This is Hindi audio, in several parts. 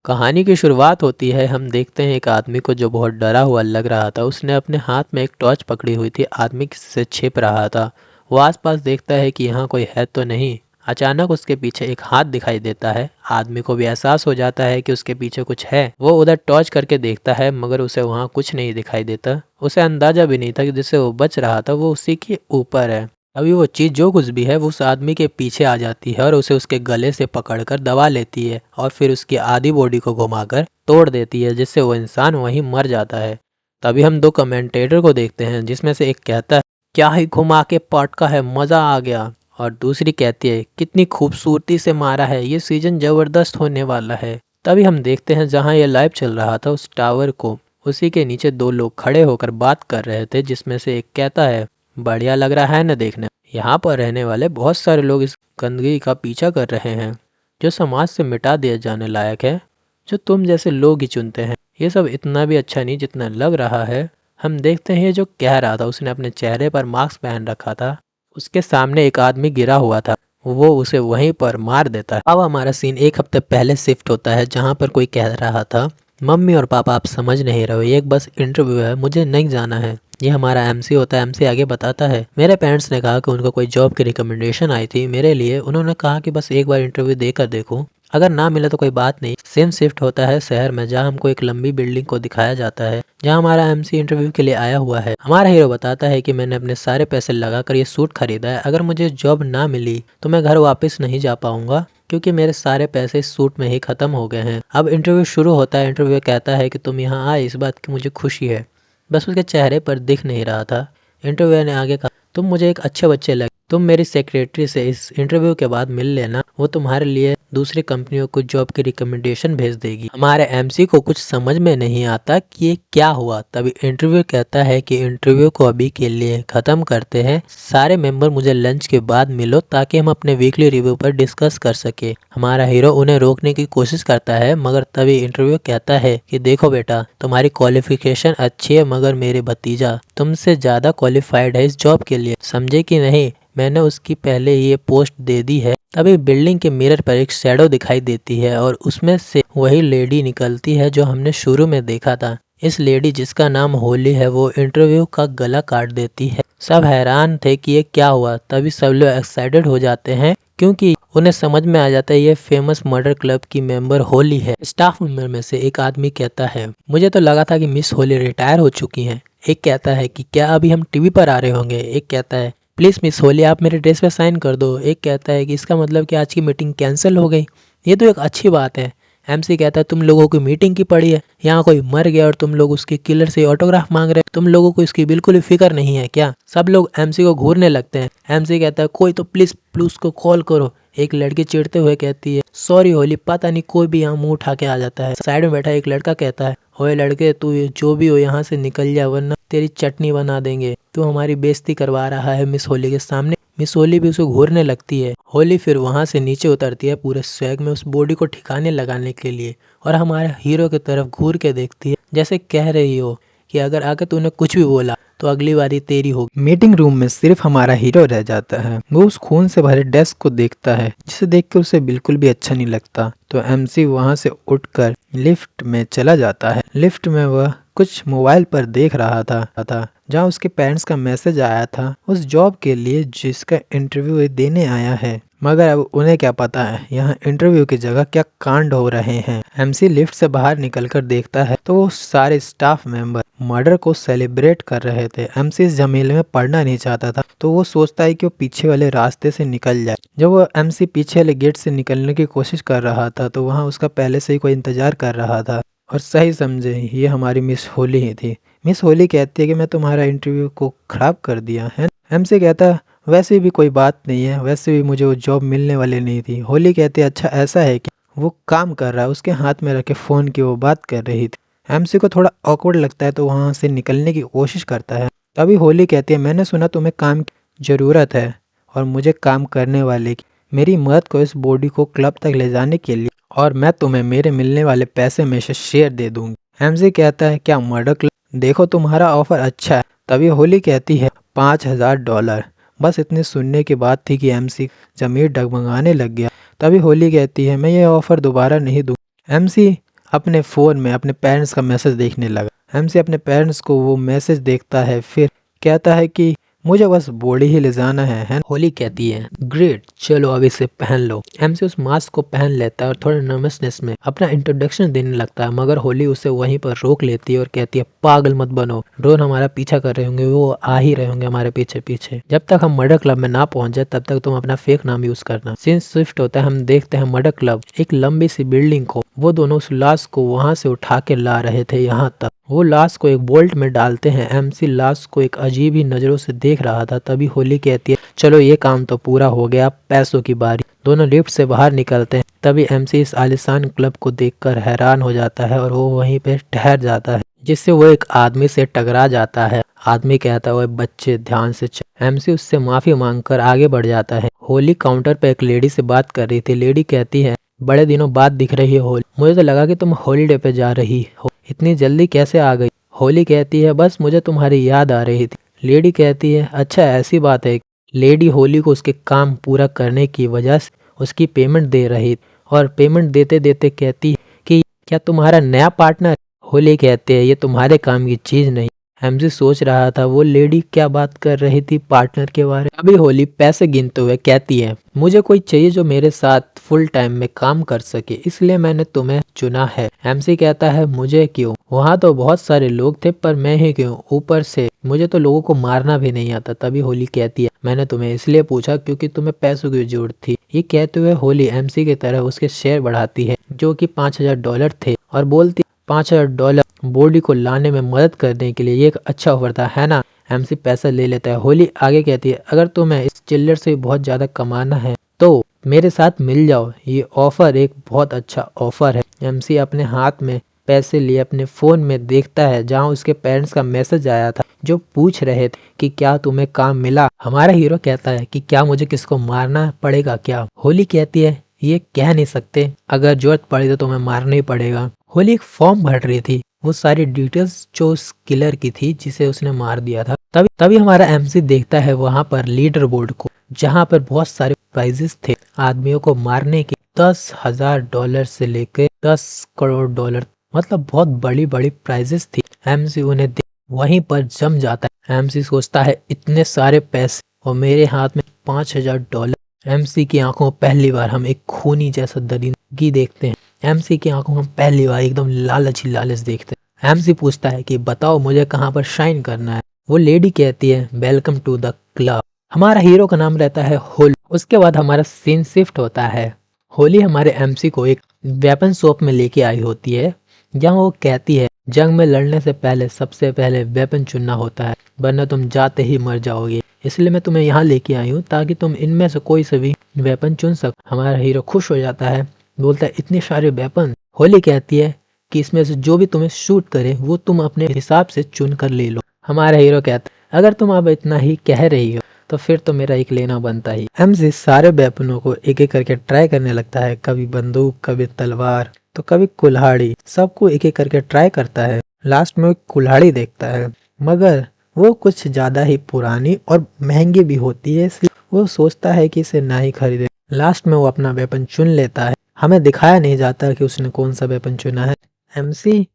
कहानी की शुरुआत होती है। हम देखते हैं एक आदमी को जो बहुत डरा हुआ लग रहा था। उसने अपने हाथ में एक टॉर्च पकड़ी हुई थी। आदमी किसी से छिप रहा था। वो आसपास देखता है कि यहाँ कोई है तो नहीं। अचानक उसके पीछे एक हाथ दिखाई देता है। आदमी को भी एहसास हो जाता है कि उसके पीछे कुछ है। वो उधर टॉर्च करके देखता है मगर उसे वहाँ कुछ नहीं दिखाई देता। उसे अंदाजा भी नहीं था कि जिससे वो बच रहा था वो उसी के ऊपर है। अभी वो चीज जो कुछ भी है वो उस आदमी के पीछे आ जाती है और उसे उसके गले से पकड़कर दबा लेती है और फिर उसकी आधी बॉडी को घुमाकर तोड़ देती है, जिससे वो इंसान वहीं मर जाता है। तभी हम दो कमेंटेटर को देखते हैं, जिसमें से एक कहता है क्या ही घुमा के पटका है, मजा आ गया। और दूसरी कहती है कितनी खूबसूरती से मारा है, ये सीजन जबरदस्त होने वाला है। तभी हम देखते हैं जहाँ ये लाइव चल रहा था उस टावर को, उसी के नीचे दो लोग खड़े होकर बात कर रहे थे, जिसमें से एक कहता है बढ़िया लग रहा है न देखने। यहाँ पर रहने वाले बहुत सारे लोग इस गंदगी का पीछा कर रहे हैं जो समाज से मिटा दिया जाने लायक है, जो तुम जैसे लोग ही चुनते हैं। ये सब इतना भी अच्छा नहीं जितना लग रहा है। हम देखते हैं जो कह रहा था उसने अपने चेहरे पर मास्क पहन रखा था। उसके सामने एक आदमी गिरा हुआ था, वो उसे वहीं पर मार देता है। अब हमारा सीन एक हफ्ते पहले शिफ्ट होता है, जहाँ पर कोई कह रहा था मम्मी और पापा आप समझ नहीं रहे हो, ये एक बस इंटरव्यू है, मुझे नहीं जाना है। ये हमारा एमसी होता है। एमसी आगे बताता है मेरे पेरेंट्स ने कहा कि उनको कोई जॉब की रिकमेंडेशन आई थी मेरे लिए। उन्होंने कहा कि बस एक बार इंटरव्यू देकर देखो, अगर ना मिले तो कोई बात नहीं। सेम शिफ्ट होता है शहर में, जहाँ हमको एक लंबी बिल्डिंग को दिखाया जाता है जहाँ हमारा एमसी इंटरव्यू के लिए आया हुआ है। हमारा हीरो बताता है कि मैंने अपने सारे पैसे लगाकर ये सूट खरीदा है, अगर मुझे जॉब ना मिली तो मैं घर वापस नहीं जा पाऊंगा क्योंकि मेरे सारे पैसे इस सूट में ही खत्म हो गए हैं। अब इंटरव्यू शुरू होता है। इंटरव्यू कहता है कि तुम यहाँ आए इस बात की मुझे खुशी है, बस उसके चेहरे पर दिख नहीं रहा था। इंटरव्यू ने आगे कहा तुम मुझे एक अच्छे बच्चे लगे, तुम मेरी सेक्रेटरी से इस इंटरव्यू के बाद मिल लेना, वो तुम्हारे लिए दूसरी कंपनियों को जॉब की रिकमेंडेशन भेज देगी। हमारे एमसी को कुछ समझ में नहीं आता कि ये क्या हुआ। तभी इंटरव्यू कहता है कि इंटरव्यू को अभी के लिए खत्म करते हैं, सारे मेंबर मुझे लंच के बाद मिलो ताकि हम अपने वीकली रिव्यू पर डिस्कस कर सके। हमारा हीरो उन्हें रोकने की कोशिश करता है मगर तभी इंटरव्यू कहता है कि देखो बेटा, तुम्हारी क्वालिफिकेशन अच्छी है मगर मेरे भतीजा तुमसे ज्यादा क्वालिफाइड है इस जॉब के लिए, समझे कि नहीं, मैंने उसकी पहले ये पोस्ट दे दी है। तभी बिल्डिंग के मिरर पर एक शैडो दिखाई देती है और उसमें से वही लेडी निकलती है जो हमने शुरू में देखा था। इस लेडी जिसका नाम होली है वो इंटरव्यू का गला काट देती है। सब हैरान थे कि ये क्या हुआ। तभी सब लोग एक्साइटेड हो जाते हैं क्योंकि उन्हें समझ में आ जाता है ये फेमस मर्डर क्लब की मेंबर होली है। स्टाफ मेंबर में से एक आदमी कहता है मुझे तो लगा था कि मिस होली रिटायर हो चुकी हैं। एक कहता है कि क्या अभी हम टीवी पर आ रहे होंगे। एक कहता है प्लीज मिस होली आप मेरे ड्रेस पे साइन कर दो। एक कहता है कि इसका मतलब कि आज की मीटिंग कैंसिल हो गई, ये तो एक अच्छी बात है। एमसी कहता है तुम लोगों की मीटिंग की पड़ी है, यहाँ कोई मर गया और तुम लोग उसके किलर से ऑटोग्राफ मांग रहे हो, तुम लोगों को इसकी बिल्कुल भी फिक्र नहीं है क्या। सब लोग एमसी को घूरने लगते हैं। एमसी कहता है कोई तो प्लीज पुलिस को कॉल करो। एक लड़की चिढ़ते हुए कहती है सॉरी होली, पता नहीं कोई भी यहाँ मुंह उठा के आ जाता है। साइड में बैठा एक लड़का कहता है ओए लड़के, तू जो भी हो यहाँ से निकल जा वरना तेरी चटनी बना देंगे, तू हमारी बेइज्जती करवा रहा है मिस होली के सामने। मिस होली भी उसे घूरने लगती है। होली फिर वहां से नीचे उतरती है पूरे स्वैग में उस बॉडी को ठिकाने लगाने के लिए और हमारे हीरो की तरफ घूर के देखती है जैसे कह रही हो कि अगर आगे तूने कुछ भी बोला तो अगली बारी तेरी होगी। मीटिंग रूम में सिर्फ हमारा हीरो रह जाता है। वो उस खून से भरे डेस्क को देखता है जिसे देखकर उसे बिल्कुल भी अच्छा नहीं लगता। तो एमसी वहां से उठकर लिफ्ट में चला जाता है। लिफ्ट में वह कुछ मोबाइल पर देख रहा था जहाँ उसके पेरेंट्स का मैसेज आया था उस जॉब के लिए जिसका इंटरव्यू देने आया है। मगर अब उन्हें क्या पता है यहाँ इंटरव्यू की जगह क्या कांड हो रहे हैं। एमसी लिफ्ट से बाहर निकलकर देखता है तो वो सारे स्टाफ मेंबर मर्डर को सेलिब्रेट कर रहे थे। एमसी इस झमेले में पड़ना नहीं चाहता था तो वो सोचता है कि वो पीछे वाले रास्ते से निकल जाए। जब वो एमसी पीछे वाले गेट से निकलने की कोशिश कर रहा था तो वहाँ उसका पहले से ही कोई इंतजार कर रहा था। और सही समझे, ये हमारी मिस होली ही थी। मिस होली कहती है कि मैं तुम्हारा इंटरव्यू को खराब कर दिया है। एमसी कहता वैसे भी कोई बात नहीं है, वैसे भी मुझे वो जॉब मिलने वाली नहीं थी। होली कहती है अच्छा ऐसा है कि वो काम कर रहा है, उसके हाथ में रखे फोन की वो बात कर रही थी। एमसी को थोड़ा ऑकवर्ड लगता है तो वहां से निकलने की कोशिश करता है। तभी होली कहती है मैंने सुना तुम्हें काम की जरूरत है और मुझे काम करने वाले की मेरी मदद को इस बॉडी को क्लब तक ले जाने के लिए, और मैं तुम्हें मेरे मिलने वाले पैसे में से शेयर दे दूंगी। एमसी कहता है क्या मर्डर क्लब, देखो तुम्हारा ऑफर अच्छा है। तभी होली कहती है $5000। बस इतने सुनने की बात थी कि एमसी जमीर डगमगाने लग गया। तभी होली कहती है मैं ये ऑफर दोबारा नहीं दूंगी। एमसी अपने फ़ोन में अपने पेरेंट्स का मैसेज देखने लगा। एमसी अपने पेरेंट्स को वो मैसेज देखता है, फिर कहता है कि मुझे बस बॉडी ही ले जाना है। होली कहती है ग्रेट, चलो अब इसे पहन लो। एमसी उस मास्क को पहन लेता है और थोड़ा नर्वसनेस में अपना इंट्रोडक्शन देने लगता है, मगर होली उसे वहीं पर रोक लेती है और कहती है पागल मत बनो, ड्रोन हमारा पीछा कर रहे होंगे, वो आ ही रहे होंगे हमारे पीछे पीछे। जब तक हम मर्डर क्लब में ना पहुंच जाए तब तक तुम अपना फेक नाम यूज करना। सीन स्विफ्ट होता है, हम देखते हैं मर्डर क्लब एक लंबी सी बिल्डिंग को, वो दोनों उस लाश को वहां से उठा के ला रहे थे यहाँ तक। वो लाश को एक बोल्ट में डालते हैं। एमसी लाश को एक अजीब ही नजरों से देख रहा था। तभी होली कहती है चलो ये काम तो पूरा हो गया, पैसों की बारी। दोनों लिफ्ट से बाहर निकलते हैं। तभी एमसी इस आलिशान क्लब को देखकर हैरान हो जाता है और वो वहीं पे ठहर जाता है, जिससे वो एक आदमी से टकरा जाता है। आदमी कहता है बच्चे ध्यान से चल। एमसी उससे माफी मांगकर आगे बढ़ जाता है। होली काउंटर पे एक लेडी से बात कर रही थी। लेडी कहती है बड़े दिनों बाद दिख रही है होली, मुझे तो लगा कि तुम हॉलीडे पे जा रही हो, इतनी जल्दी कैसे आ गई। होली कहती है बस मुझे तुम्हारी याद आ रही थी। लेडी कहती है अच्छा ऐसी बात है। लेडी होली को उसके काम पूरा करने की वजह से उसकी पेमेंट दे रही थी और पेमेंट देते देते कहती कि क्या तुम्हारा नया पार्टनर। होली कहते हैं ये तुम्हारे काम की चीज नहीं। एमसी सोच रहा था वो लेडी क्या बात कर रही थी पार्टनर के बारे में। अभी होली पैसे गिनते हुए कहती है मुझे कोई चाहिए जो मेरे साथ फुल टाइम में काम कर सके, इसलिए मैंने तुम्हें चुना है। एमसी कहता है मुझे क्यों, वहाँ तो बहुत सारे लोग थे पर मैं ही क्यों, ऊपर से मुझे तो लोगों को मारना भी नहीं आता। तभी होली कहती है मैंने तुम्हें इसलिए पूछा क्योंकि तुम्हें पैसों की जरूरत थी। ये कहते हुए होली एमसी की तरह उसके शेयर बढ़ाती है जो कि $5000 थे और बोलती $5000 बॉडी को लाने में मदद करने के लिए ये एक अच्छा ऑफर था, है ना। एमसी पैसा ले लेता है। होली आगे कहती है अगर तुम्हें इस चिल्लर से बहुत ज्यादा कमाना है तो मेरे साथ मिल जाओ, ये ऑफर एक बहुत अच्छा ऑफर है। एमसी अपने हाथ में पैसे लिए अपने फोन में देखता है जहां उसके पेरेंट्स का मैसेज आया था जो पूछ रहे थे कि क्या तुम्हें काम मिला। हमारा हीरो कहता है कि क्या मुझे किसको मारना पड़ेगा क्या। होली कहती है ये कह नहीं सकते, अगर जरूरत पड़ी तो तुम्हें मारना ही पड़ेगा। होली एक फॉर्म भर रही थी, वो सारी डिटेल्स जो उस किलर की थी जिसे उसने मार दिया था। तभी तभी हमारा एमसी देखता है वहां पर लीडर बोर्ड को, जहां पर बहुत सारे प्राइजेस थे आदमियों को मारने के। $10,000 से लेकर $10 करोड़, मतलब बहुत बड़ी बड़ी प्राइजेस थी। एमसी उन्हें वहीं पर जम जाता है। एमसी सोचता है इतने सारे पैसे और मेरे हाथ में $5,000। एमसी की आंखों में पहली बार हम एक खूनी जैसा दरिंदगी देखते हैं। एमसी की आंखों में पहली बार एकदम लालच ही लालच देखते हैं। एमसी पूछता है कि बताओ मुझे कहाँ पर शाइन करना है। वो लेडी कहती है वेलकम टू द क्लब। हमारा हीरो का नाम रहता है होली। उसके बाद हमारा सीन शिफ्ट होता है। होली हमारे एमसी को एक वेपन शॉप में लेके आई होती है जहाँ वो कहती है जंग में लड़ने से पहले सबसे पहले वेपन चुनना होता है, वरना तुम जाते ही मर जाओगे, इसलिए मैं तुम्हें यहाँ लेके आई हूँ ताकि तुम इनमें से कोई से भी वेपन चुन सको। हमारा हीरो खुश हो जाता है, बोलता है इतने सारे वेपन। होली कहती है कि इसमें से जो भी तुम्हें शूट करे वो तुम अपने हिसाब से चुन कर ले लो। हमारा हीरो कहता है अगर तुम अब इतना ही कह रही हो तो फिर तो मेरा एक लेना बनता ही। एमसी सारे वेपनों को एक एक करके ट्राई करने लगता है, कभी बंदूक, कभी तलवार, तो कभी कुल्हाड़ी, सबको एक एक करके ट्राई करता है। लास्ट में कुल्हाड़ी देखता है, मगर वो कुछ ज्यादा ही पुरानी और महंगी भी होती है, इसलिए वो सोचता है कि इसे ना ही खरीदे। लास्ट में वो अपना वेपन चुन लेता है। हमें दिखाया नहीं जाता कि उसने कौन सा वेपन चुना है। एमसी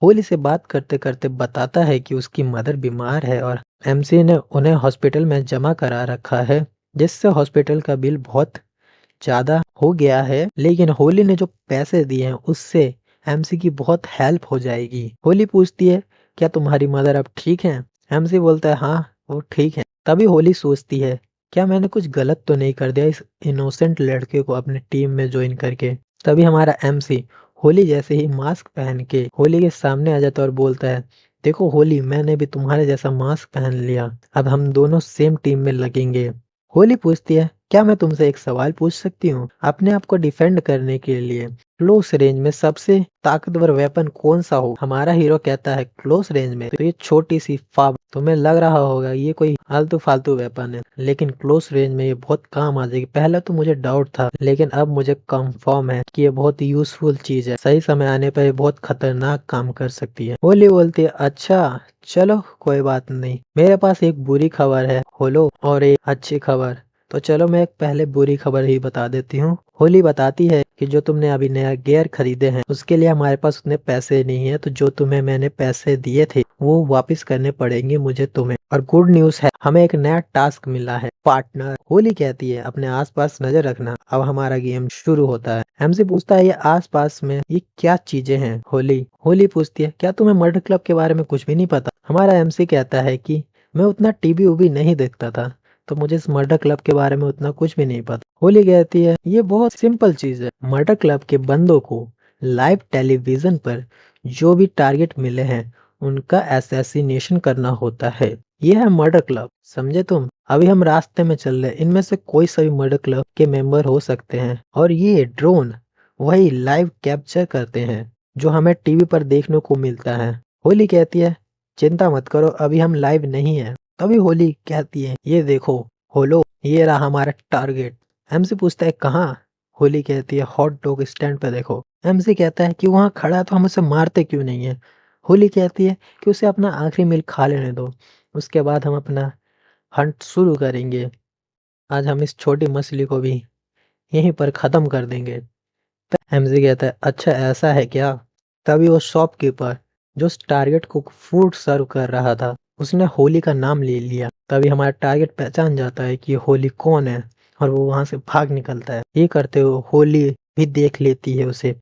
होली से बात करते करते बताता है कि उसकी मदर बीमार है और एमसी ने उन्हें हॉस्पिटल में जमा करा रखा है, जिससे हॉस्पिटल का बिल बहुत ज्यादा हो गया है। लेकिन होली ने जो पैसे दिए हैं उससे एमसी की बहुत हेल्प हो जाएगी। होली पूछती है क्या तुम्हारी मदर अब ठीक है। एमसी बोलता है हाँ वो ठीक है। तभी होली सोचती है क्या मैंने कुछ गलत तो नहीं कर दिया इस इनोसेंट लड़के को अपने टीम में ज्वाइन करके। तभी हमारा एमसी होली जैसे ही मास्क पहन के होली के सामने आ जाता है और बोलता है देखो होली, मैंने भी तुम्हारे जैसा मास्क पहन लिया, अब हम दोनों सेम टीम में लगेंगे। होली पूछती है क्या मैं तुमसे एक सवाल पूछ सकती हूँ। अपने आप को डिफेंड करने के लिए क्लोज रेंज में सबसे ताकतवर वेपन कौन सा हो। हमारा हीरो कहता है क्लोज रेंज में तो ये छोटी सी फाब, तुम्हें लग रहा होगा ये कोई आलतू फालतू वेपन है, लेकिन क्लोज रेंज में ये बहुत काम आ जाएगी। पहले तो मुझे डाउट था लेकिन अब मुझे कंफर्म है कि ये बहुत यूजफुल चीज है, सही समय आने पर ये बहुत खतरनाक काम कर सकती है। होली बोलती है अच्छा चलो कोई बात नहीं, मेरे पास एक बुरी खबर है होलो और एक अच्छी खबर। तो चलो मैं एक पहले बुरी खबर ही बता देती हूँ। होली बताती है कि जो तुमने अभी नया गियर खरीदे हैं उसके लिए हमारे पास उतने पैसे नहीं है, तो जो तुम्हें मैंने पैसे दिए थे वो वापस करने पड़ेंगे मुझे तुम्हें। और गुड न्यूज है, हमें एक नया टास्क मिला है, पार्टनर। होली कहती है अपने आसपास नजर रखना। अब हमारा गेम शुरू होता है। एमसी पूछता है ये आसपास में ये क्या चीजें हैं। होली होली पूछती है क्या तुम्हें मर्डर क्लब के बारे में कुछ भी नहीं पता। हमारा एमसी कहता है कि मैं उतना टीवी उवी नहीं देखता था, तो मुझे इस मर्डर क्लब के बारे में उतना कुछ भी नहीं पता। होली कहती है ये बहुत सिंपल चीज है, मर्डर क्लब के बंदों को लाइव टेलीविजन पर जो भी टारगेट मिले हैं उनका असैसिनेशन करना होता है। ये है मर्डर क्लब, समझे तुम। अभी हम रास्ते में चल रहे हैं, इनमें से कोई सा भी मर्डर क्लब के मेंबर हो सकते हैं, और ये ड्रोन वही लाइव कैप्चर करते हैं जो हमें टीवी पर देखने को मिलता है। होली कहती है चिंता मत करो, अभी हम लाइव नहीं है। तभी होली कहती है ये देखो होलो, ये रहा हमारा टारगेट। एमसी पूछता है कहाँ। होली कहती है हॉट डॉग स्टैंड पे देखो। एमसी कहता है कि वहाँ खड़ा है तो हम उसे मारते क्यों नहीं है। होली कहती है कि उसे अपना आखिरी मील खा लेने दो, उसके बाद हम अपना हंट शुरू करेंगे। आज हम इस छोटी मछली को भी यहीं पर खत्म कर देंगे। एमसी कहता है अच्छा ऐसा है क्या। तभी वो शॉपकीपर जो उस टारगेट को फूड सर्व कर रहा था उसने होली का नाम ले लिया। तभी हमारा टारगेट पहचान जाता है कि होली कौन है और वो वहां से भाग निकलता है। ये करते हुए होली भी देख लेती है उसे।